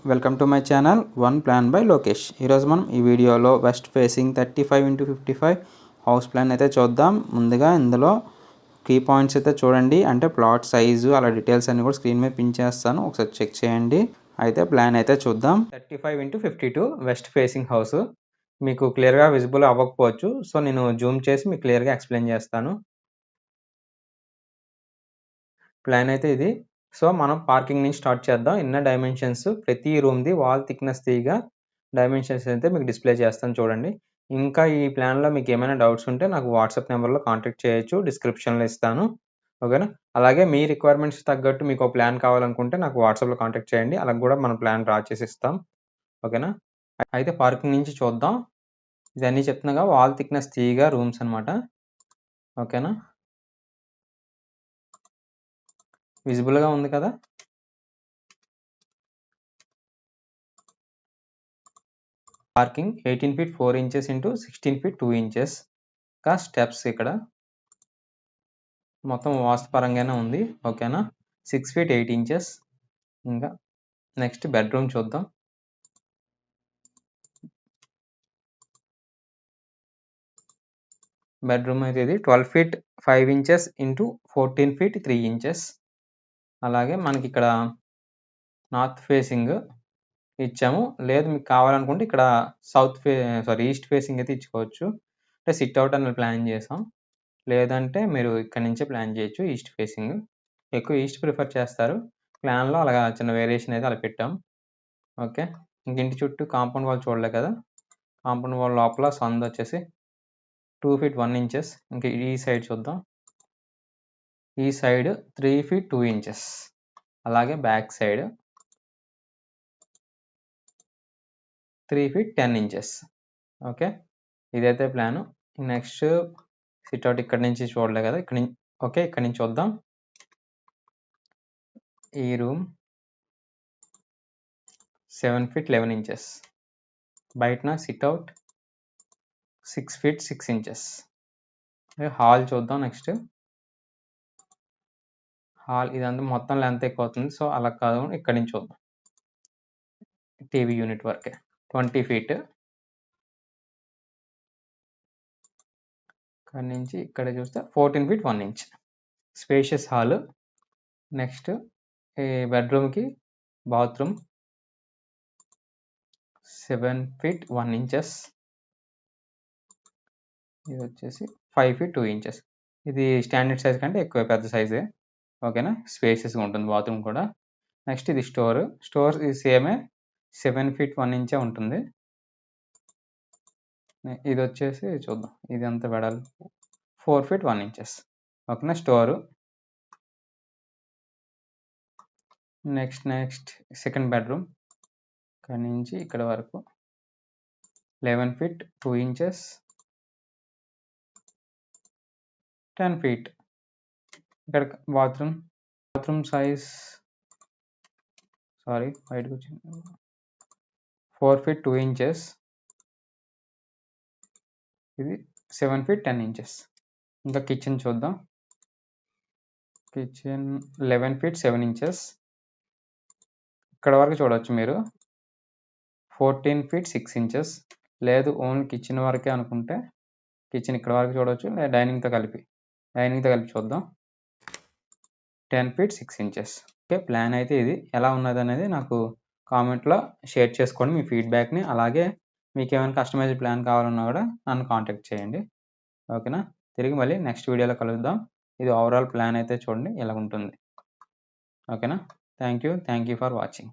Welcome to my channel one plan by Lokesh. ఈరోజు మనం ఈ వీడియోలో west facing 35x55 house plan అయితే చూద్దాం. ముందుగా ఇందులో కీ పాయింట్స్ అయితే చూడండి, అంటే ప్లాట్ సైజు అలా డీటెయిల్స్ అన్ని కూడా స్క్రీన్ మీద పిన్ చేస్తాను, ఒకసారి చెక్ చేయండి. అయితే ప్లాన్ అయితే చూద్దాం. 35x52 వెస్ట్ ఫేసింగ్ హౌస్ మీకు క్లియర్గా విజిబుల్ అవ్వకపోవచ్చు, సో నేను జూమ్ చేసి మీకు క్లియర్గా ఎక్స్ప్లెయిన్ చేస్తాను. ప్లాన్ అయితే ఇది. సో మనం పార్కింగ్ నుంచి స్టార్ట్ చేద్దాం. ఇన్నర్ డైమెన్షన్స్ ప్రతి రూమ్ది వాల్ థిక్నెస్ తీగా డైమెన్షన్స్ అయితే మీకు డిస్ప్లే చేస్తాను చూడండి. ఇంకా ఈ ప్లాన్లో మీకు ఏమైనా డౌట్స్ ఉంటే నాకు వాట్సాప్ నెంబర్లో కాంటాక్ట్ చేయొచ్చు, డిస్క్రిప్షన్లో ఇస్తాను. ఓకేనా. అలాగే మీ రిక్వైర్మెంట్స్ తగ్గట్టు మీకు ఒక ప్లాన్ కావాలనుకుంటే నాకు వాట్సాప్లో కాంటాక్ట్ చేయండి, అలా కూడా మనం ప్లాన్ డ్రా చేసి ఇస్తాం. ఓకేనా. అయితే పార్కింగ్ నుంచి చూద్దాం. ఇదన్నీ చెప్తున్నాగా వాల్ థిక్నెస్ తీగా రూమ్స్ అనమాట. ఓకేనా. విజిబుల్గా ఉంది కదా. Parking 18 feet 4 inches into 16 feet 2 inches. ఇంకా స్టెప్స్ ఇక్కడ మొత్తం వాస్తు పరంగానే ఉంది. ఓకేనా. 6 feet 8 inches. ఇంకా నెక్స్ట్ బెడ్రూమ్ చూద్దాం. బెడ్రూమ్ అయితే ఇది 12 feet 5 inches into 14 feet 3 inches. అలాగే మనకి ఇక్కడ నార్త్ ఫేసింగ్ ఇచ్చాము, లేదు మీకు కావాలనుకుంటే ఇక్కడ ఈస్ట్ ఫేసింగ్ అయితే ఇచ్చుకోవచ్చు. అంటే సిట్ అవుట్ అని ప్లాన్ చేసాం, లేదంటే మీరు ఇక్కడ నుంచే ప్లాన్ చేయొచ్చు. ఈస్ట్ ఫేసింగ్ ఎక్కువ ఈస్ట్ ప్రిఫర్ చేస్తారు ప్లాన్లో, అలాగా చిన్న వేరియేషన్ అయితే అలా పెట్టాం. ఓకే. ఇంక ఇంటి చుట్టూ కాంపౌండ్ వాల్ చూడలే కదా. కాంపౌండ్ వాల్ లోపల సందు వచ్చేసి 2 feet 1 inches. ఇంక ఈ సైడ్ చూద్దాం. ఈ సైడ్ 3 feet 2 inches. అలాగే back side 3 feet 10 inches. Okay. ఇదైతే ప్లాను. నెక్స్ట్ సిట్అవుట్ ఇక్కడ నుంచి చూడలే కదా, ఇక్కడ నుంచి ఓకే ఇక్కడ నుంచి చూద్దాం. ఈ రూమ్ 7 feet 11 inches. బయటన సిట్అవుట్ 6 feet 6 inches. హాల్ చూద్దాం. నెక్స్ట్ హాల్ ఇదంతా మొత్తం లెంత్ ఎక్కువ అవుతుంది, సో అలా కాదు, ఇక్కడ నుంచి చూద్దాం. టీవీ యూనిట్ వరకే 20 feet. ఇక్కడ నుంచి ఇక్కడ చూస్తే 14 feet 1 inch. Spacious hall. Next ఈ బెడ్రూమ్కి బాత్రూమ్ 7 feet 1 inches. ఇది వచ్చేసి 5 feet 2 inches. ఇది స్టాండర్డ్ సైజ్ కంటే ఎక్కువ పెద్ద సైజే. ఓకేనా. స్పేషియస్గా ఉంటుంది బాత్రూమ్ కూడా. నెక్స్ట్ ఇది స్టోర్ ఇది సేమే 7 feet 1 inch ఉంటుంది. ఇది వచ్చేసి చూద్దాం, ఇది ఎంత వెడల్పు 4 feet 1 inches. ఓకేనా. స్టోరు. నెక్స్ట్ సెకండ్ బెడ్రూమ్ ఇక్కడ నుంచి ఇక్కడ వరకు 11 feet 2 inches. 10 feet. ఇక్కడ బాత్రూమ్ సైజ్ బయటకు వచ్చింది 4 feet 2 inches. ఇది 7 feet 10 inches. ఇంకా కిచెన్ చూద్దాం. Kitchen 11 feet 7 inches. ఇక్కడ వరకు చూడవచ్చు మీరు 14 feet 6 inches. లేదు ఓన్లీ కిచెన్ వరకే అనుకుంటే కిచెన్ ఇక్కడ వరకు చూడవచ్చు, లేదా డైనింగ్తో కలిపి చూద్దాం 10 feet 6 inches. ఓకే. ప్లాన్ అయితే ఇది. ఎలా ఉన్నది అనేది నాకు కామెంట్లో షేర్ చేసుకోండి మీ ఫీడ్బ్యాక్ని. అలాగే మీకు ఏమైనా కస్టమైజ్డ్ ప్లాన్ కావాలన్నా కూడా నన్ను కాంటాక్ట్ చేయండి. ఓకేనా. తిరిగి మళ్ళీ నెక్స్ట్ వీడియోలో కలుద్దాం. ఇది ఓవరాల్ ప్లాన్ అయితే చూడండి ఎలా ఉంటుంది. ఓకేనా. Thank you for watching.